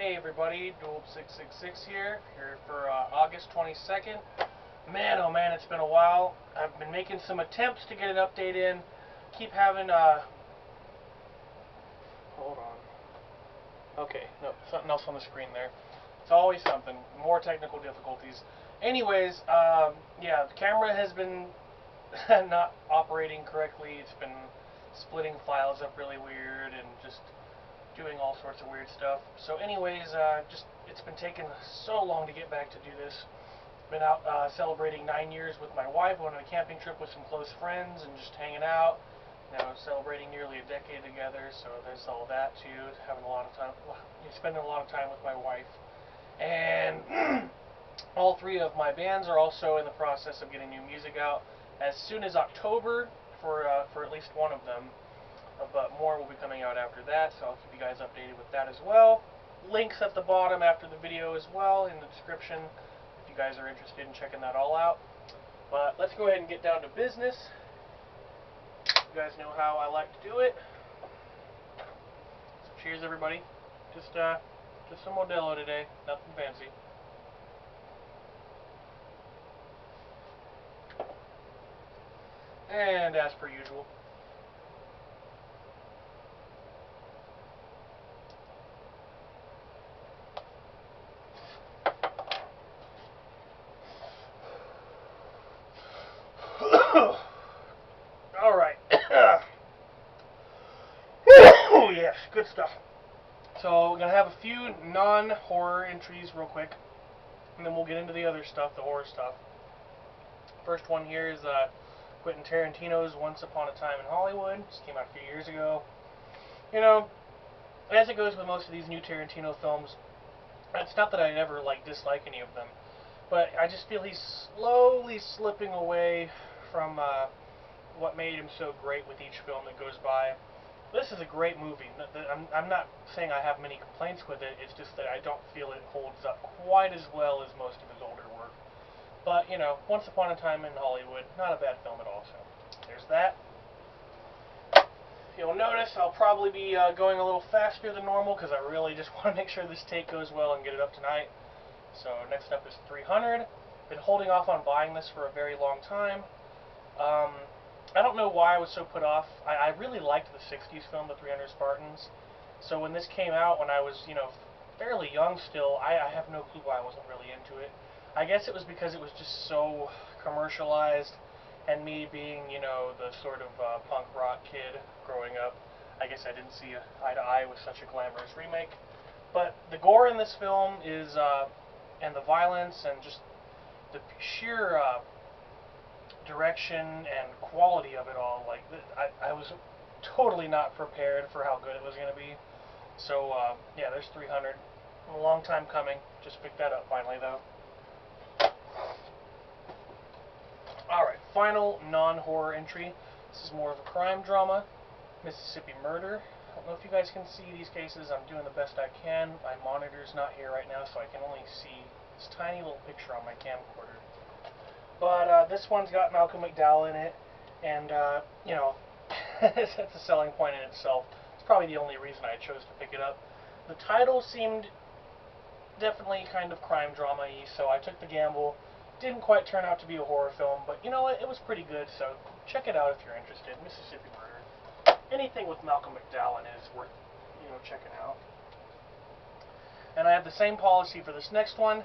Hey everybody, Dual666 here for August 22nd. Man, oh man, it's been a while. I've been making some attempts to get an update in. Keep having, hold on. Okay, no, something else on the screen there. It's always something. More technical difficulties. Anyways, yeah, the camera has been not operating correctly. It's been splitting files up really weird and just doing all sorts of weird stuff. So anyways, it's been taking so long to get back to do this. Been out celebrating 9 years with my wife, went on a camping trip with some close friends and just hanging out. You know, celebrating nearly a decade together, so there's all that too. Having a lot of time, spending a lot of time with my wife. And all three of my bands are also in the process of getting new music out. As soon as October, for at least one of them. But more will be coming out after that, so I'll keep you guys updated with that as well. Links at the bottom after the video as well in the description if you guys are interested in checking that all out. But let's go ahead and get down to business. You guys know how I like to do it. So cheers everybody. Just some Modelo today, nothing fancy. And as per usual. Alright. Oh yes, good stuff. So we're going to have a few non-horror entries real quick, and then we'll get into the other stuff, the horror stuff. First one here is Quentin Tarantino's Once Upon a Time in Hollywood. Just came out a few years ago. You know, as it goes with most of these new Tarantino films, it's not that I ever dislike any of them, but I just feel he's slowly slipping away from what made him so great with each film that goes by. This is a great movie. I'm not saying I have many complaints with it. It's just that I don't feel it holds up quite as well as most of his older work. But, you know, Once Upon a Time in Hollywood, not a bad film at all. So there's that. You'll notice I'll probably be going a little faster than normal because I really just want to make sure this take goes well and get it up tonight. So next up is 300. Been holding off on buying this for a very long time. I don't know why I was so put off. I really liked the 60s film, The 300 Spartans. So when this came out, when I was, you know, fairly young still, I have no clue why I wasn't really into it. I guess it was because it was just so commercialized, and me being, you know, the sort of punk rock kid growing up, I guess I didn't see eye to eye with such a glamorous remake. But the gore in this film is, and the violence, and just the sheer direction and quality of it all, I was totally not prepared for how good it was going to be. So yeah, there's 300. A long time coming. Just picked that up finally though. Alright, final non-horror entry. This is more of a crime drama. Mississippi Murder. I don't know if you guys can see these cases. I'm doing the best I can. My monitor's not here right now, so I can only see this tiny little picture on my camcorder. But this one's got Malcolm McDowell in it, and, you know, that's a selling point in itself. It's probably the only reason I chose to pick it up. The title seemed definitely kind of crime drama-y, so I took the gamble. Didn't quite turn out to be a horror film, but you know what? It was pretty good, so check it out if you're interested. Mississippi Murder. Anything with Malcolm McDowell in it is worth, you know, checking out. And I have the same policy for this next one.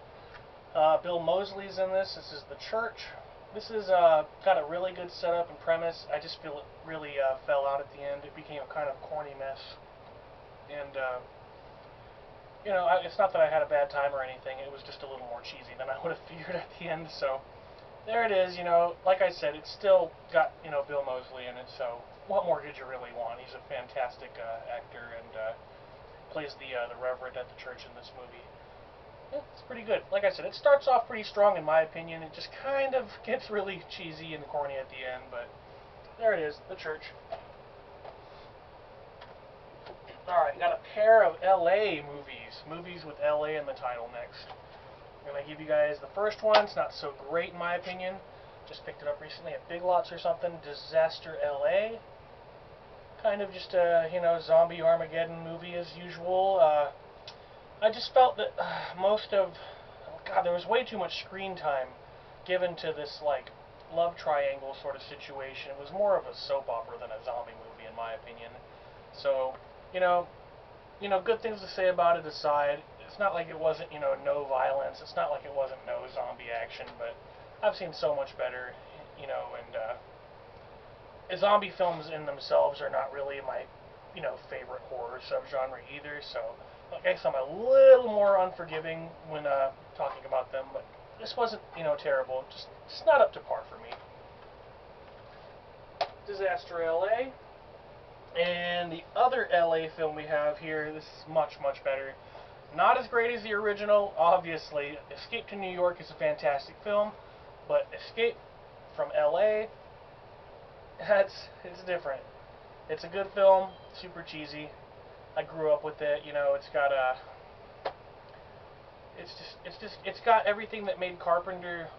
Bill Mosely's in this. This is The Church. This is got a really good setup and premise. I just feel it really fell out at the end. It became a kind of corny mess. And, you know, it's not that I had a bad time or anything. It was just a little more cheesy than I would have figured at the end. So there it is. You know, like I said, it's still got, you know, Bill Mosely in it. So what more did you really want? He's a fantastic actor and plays the Reverend at the church in this movie. Yeah, it's pretty good. Like I said, it starts off pretty strong in my opinion. It just kind of gets really cheesy and corny at the end, but there it is, The Church. Alright, got a pair of L.A. movies with L.A. in the title next. I'm going to give you guys the first one. It's not so great in my opinion. Just picked it up recently at Big Lots or something. Disaster L.A. Kind of just a, you know, zombie Armageddon movie as usual. I just felt that God, there was way too much screen time given to this, like, love triangle sort of situation. It was more of a soap opera than a zombie movie, in my opinion. So, you know, good things to say about it aside, it's not like it wasn't, no violence. It's not like it wasn't no zombie action, but I've seen so much better, zombie films in themselves are not really my, favorite horror subgenre either, so I guess I'm a little more unforgiving when talking about them, but this wasn't, terrible. Just not up to par for me. Disaster L.A. And the other L.A. film we have here, this is much, much better. Not as great as the original, obviously. Escape to New York is a fantastic film, but Escape from L.A., it's different. It's a good film, super cheesy. I grew up with it, it's got it's got everything that made Carpenter,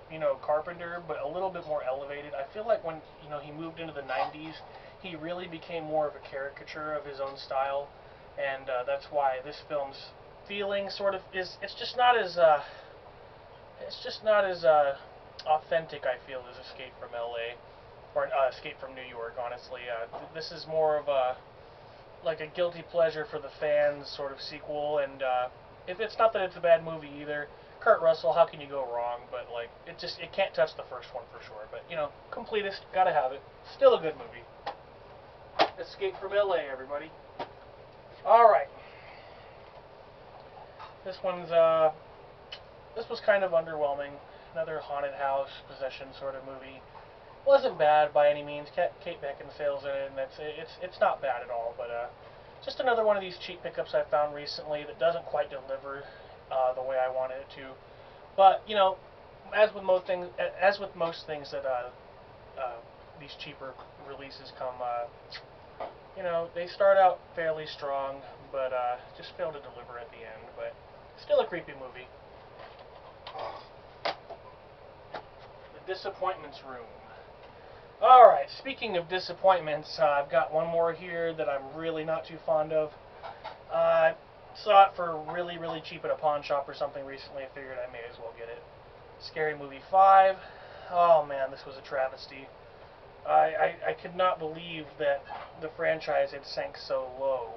Carpenter, but a little bit more elevated. I feel like when, he moved into the 90s, he really became more of a caricature of his own style, and that's why this film's feeling sort of it's just not as authentic, I feel, as Escape from L.A. or Escape from New York, honestly. This is more of like a guilty pleasure for the fans sort of sequel, and if it's not that it's a bad movie either. Kurt Russell, how can you go wrong? But like, it can't touch the first one for sure. But completist, gotta have it. Still a good movie. Escape from L.A., everybody. All right. This was kind of underwhelming. Another haunted house possession sort of movie. Wasn't bad by any means. Kate Beckinsale's in it, and it's not bad at all. But just another one of these cheap pickups I found recently that doesn't quite deliver the way I wanted it to. But as with most things that these cheaper releases come, they start out fairly strong, but just fail to deliver at the end. But still a creepy movie. The Disappointments Room. Alright, speaking of disappointments, I've got one more here that I'm really not too fond of. I saw it for really, really cheap at a pawn shop or something recently. I figured I may as well get it. Scary Movie 5. Oh man, this was a travesty. I could not believe that the franchise had sank so low,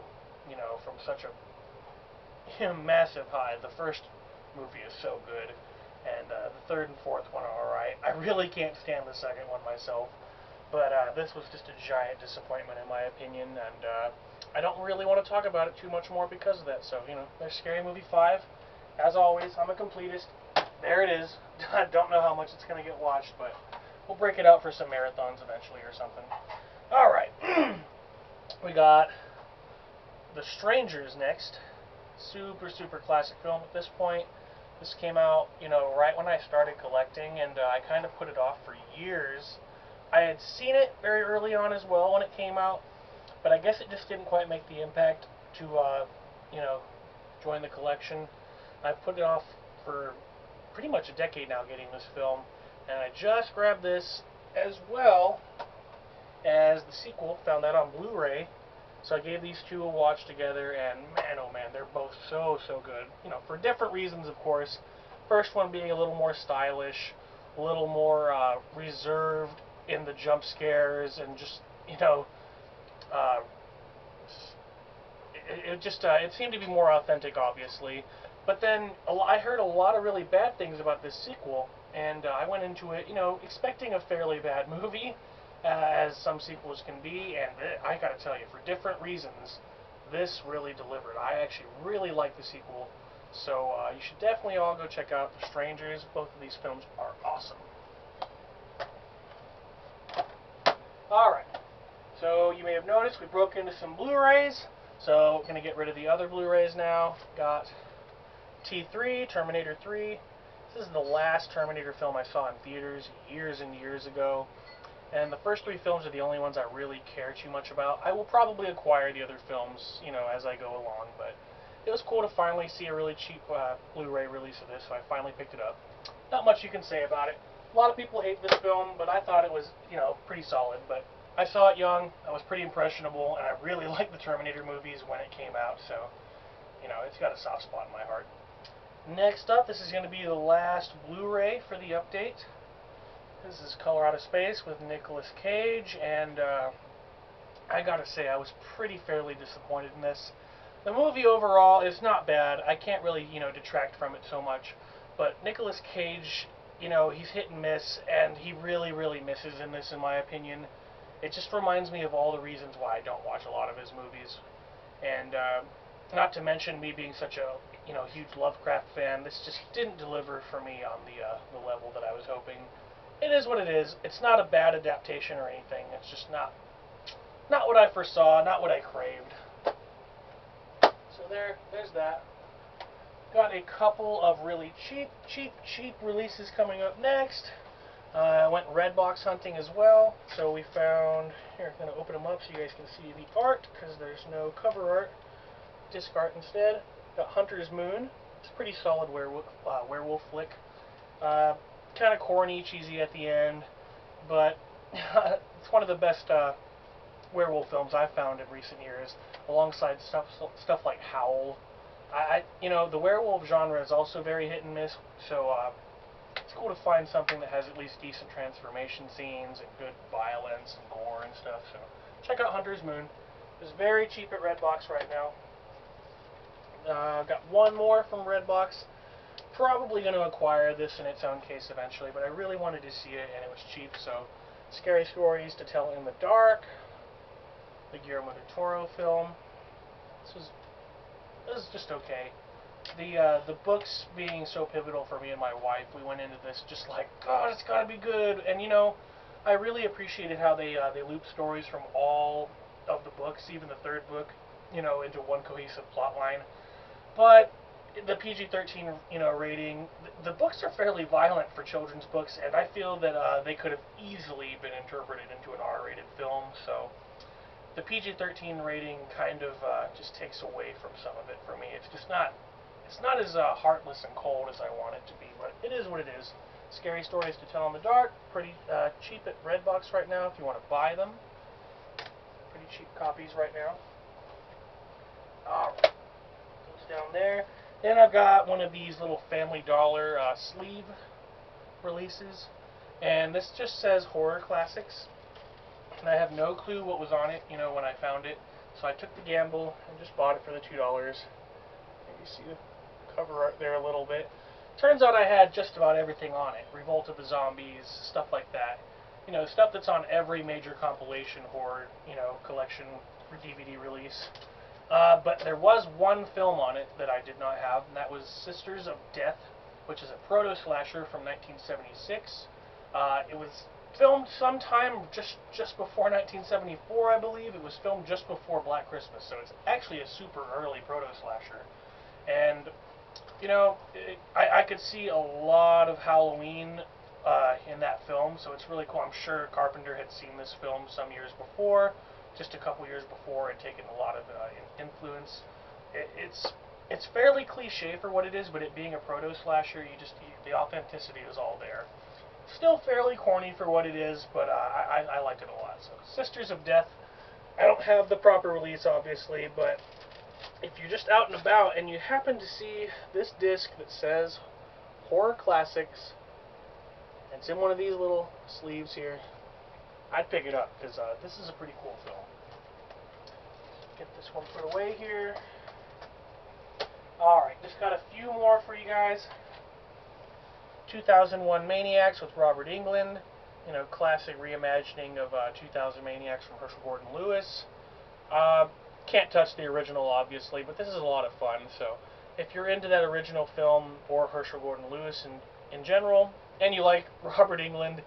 from such a massive high. The first movie is so good, and the third and fourth one are alright. I really can't stand the second one myself, but this was just a giant disappointment in my opinion, and I don't really want to talk about it too much more because of that. So, there's Scary Movie 5. As always, I'm a completist. There it is. I don't know how much it's going to get watched, but we'll break it out for some marathons eventually or something. Alright. We got The Strangers next. Super, super classic film at this point. This came out, right when I started collecting, and I kind of put it off for years. I had seen it very early on as well when it came out, but I guess it just didn't quite make the impact to, join the collection. I've put it off for pretty much a decade now getting this film, and I just grabbed this as well as the sequel, found that on Blu-ray. So I gave these two a watch together, and man, oh man, they're both so, so good. For different reasons, of course. First one being a little more stylish, a little more reserved in the jump scares, and just, it seemed to be more authentic, obviously. But then I heard a lot of really bad things about this sequel, and I went into it, expecting a fairly bad movie, as some sequels can be, and I gotta tell you, for different reasons, this really delivered. I actually really like the sequel, so you should definitely all go check out The Strangers. Both of these films are awesome. Alright, so you may have noticed we broke into some Blu-rays, so we're going to get rid of the other Blu-rays now. Got T3, Terminator 3. This is the last Terminator film I saw in theaters years and years ago. And the first three films are the only ones I really care too much about. I will probably acquire the other films, as I go along, but it was cool to finally see a really cheap Blu-ray release of this, so I finally picked it up. Not much you can say about it. A lot of people hate this film, but I thought it was, pretty solid. But I saw it young, I was pretty impressionable, and I really liked the Terminator movies when it came out, so you know, it's got a soft spot in my heart. Next up, this is going to be the last Blu-ray for the update. This is Color Out of Space with Nicolas Cage, and I gotta say, I was fairly disappointed in this. The movie overall is not bad. I can't really, you know, detract from it so much. But Nicolas Cage, you know, he's hit and miss, and he really misses in this, in my opinion. It just reminds me of all the reasons why I don't watch a lot of his movies. And not to mention me being such a, you know, huge Lovecraft fan, this just didn't deliver for me on the level that I was hoping. It is what it is. It's not a bad adaptation or anything. It's just not what I foresaw, not what I craved. So there's that. Got a couple of really cheap releases coming up next. I went Redbox hunting as well. So we found, here, I'm going to open them up so you guys can see the art, because there's no cover art. Disc art instead. Got Hunter's Moon. It's a pretty solid werewolf flick. Kind of corny, cheesy at the end, but it's one of the best werewolf films I've found in recent years, alongside stuff like Howl. You know, the werewolf genre is also very hit and miss, so it's cool to find something that has at least decent transformation scenes and good violence and gore and stuff. So check out Hunter's Moon. It's very cheap at Redbox right now. Got one more from Redbox. Probably going to acquire this in its own case eventually, but I really wanted to see it, and it was cheap. So, Scary Stories to Tell in the Dark, the Guillermo del Toro film. This was just okay. The books being so pivotal for me and my wife, we went into this just like, God, it's got to be good. And you know, I really appreciated how they loop stories from all of the books, even the third book, you know, into one cohesive plot line. But the PG-13, you know, rating, the books are fairly violent for children's books, and I feel that they could have easily been interpreted into an R-rated film. So the PG-13 rating kind of just takes away from some of it for me. It's just not. It's not as heartless and cold as I want it to be, but it is what it is. Scary Stories to Tell in the Dark, pretty cheap at Redbox right now if you want to buy them. Pretty cheap copies right now. Alright, goes down there. Then I've got one of these little Family Dollar sleeve releases, and this just says Horror Classics, and I have no clue what was on it, you know, when I found it, so I took the gamble and just bought it for the $2. You see the cover art there a little bit. Turns out I had just about everything on it. Revolt of the Zombies, stuff like that. You know, stuff that's on every major compilation horror, you know, collection for DVD release. But there was one film on it that I did not have, and that was Sisters of Death, which is a proto-slasher from 1976. It was filmed sometime just before 1974, I believe. It was filmed just before Black Christmas, so it's actually a super early proto-slasher. And, you know, I could see a lot of Halloween in that film, so it's really cool. I'm sure Carpenter had seen this film some years before, just a couple years before, and taken a lot of influence. It's fairly cliche for what it is, but it being a proto-slasher, the authenticity is all there. Still fairly corny for what it is, but I liked it a lot. So, Sisters of Death, I don't have the proper release, obviously, but if you're just out and about and you happen to see this disc that says Horror Classics, and it's in one of these little sleeves here, I'd pick it up, because this is a pretty cool film. Get this one put away here. Alright, just got a few more for you guys. 2001 Maniacs with Robert Englund. You know, classic reimagining of 2000 Maniacs from Herschel Gordon Lewis. Can't touch the original, obviously, but this is a lot of fun. So, if you're into that original film or Herschel Gordon Lewis in general, and you like Robert Englund,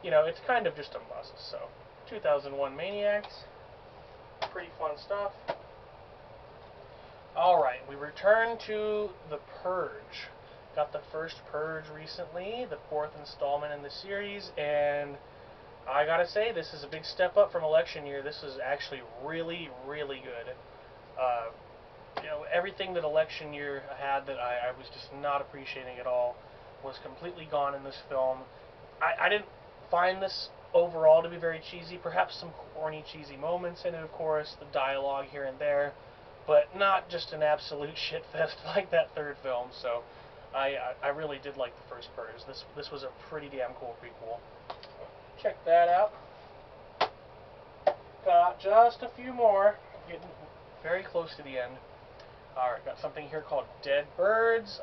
you know, it's kind of just a must. So, 2001 Maniacs, pretty fun stuff. Alright, we return to The Purge. Got the First Purge recently, the 4th installment in the series, and I gotta say, this is a big step up from election year. This is actually really good. You know, everything that election year had that I was just not appreciating at all was completely gone in this film. I didn't find this overall to be very cheesy. Perhaps some corny, cheesy moments in it, of course, the dialogue here and there. but not just an absolute shit fest like that third film. So I really did like the First Purge. This was a pretty damn cool prequel. Check that out. Got just a few more. Getting very close to the end. Alright, got something here called Dead Birds.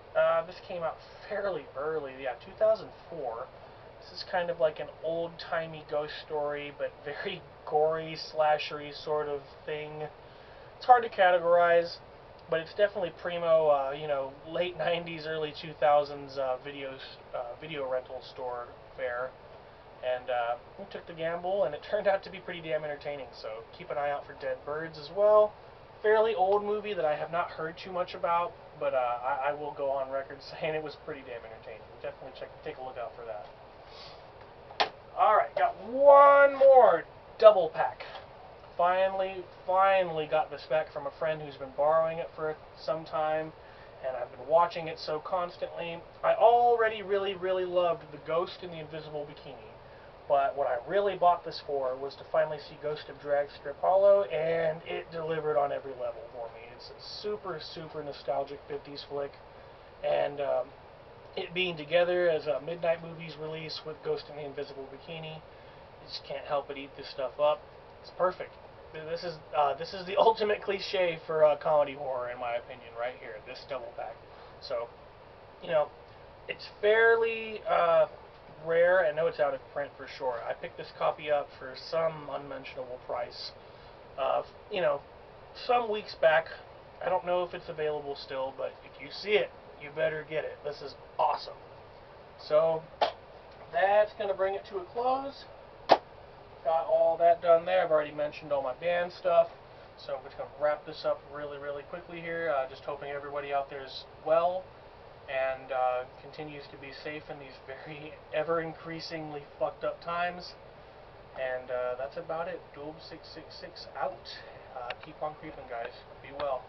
This came out fairly early. Yeah, 2004. This is kind of like an old-timey ghost story, but very gory, slashery sort of thing. It's hard to categorize, but it's definitely primo, you know, late 90s, early 2000s video rental store fare. And we took the gamble, and it turned out to be pretty damn entertaining. So keep an eye out for Dead Birds as well. Fairly old movie that I have not heard too much about, but I will go on record saying it was pretty damn entertaining. Definitely take a look out for that. Alright, got one more double pack. Finally got this back from a friend who's been borrowing it for some time, and I've been watching it so constantly. I already really loved The Ghost in the Invisible Bikini, but what I really bought this for was to finally see Ghost of Dragstrip Hollow, and it delivered on every level for me. It's a super nostalgic 50s flick, and it being together as a Midnight Movies release with Ghost in the Invisible Bikini, you just can't help but eat this stuff up. It's perfect. This is the ultimate cliche for comedy horror, in my opinion, right here. This double pack. So, you know, it's fairly rare. I know it's out of print for sure. I picked this copy up for some unmentionable price. You know, some weeks back. I don't know if it's available still, but if you see it, you better get it. This is awesome. So that's going to bring it to a close. Got all that done there. I've already mentioned all my band stuff. So I'm just going to wrap this up really quickly here. Just hoping everybody out there is well and continues to be safe in these very ever-increasingly fucked up times. And that's about it. Doob666 out. Keep on creeping, guys. Be well.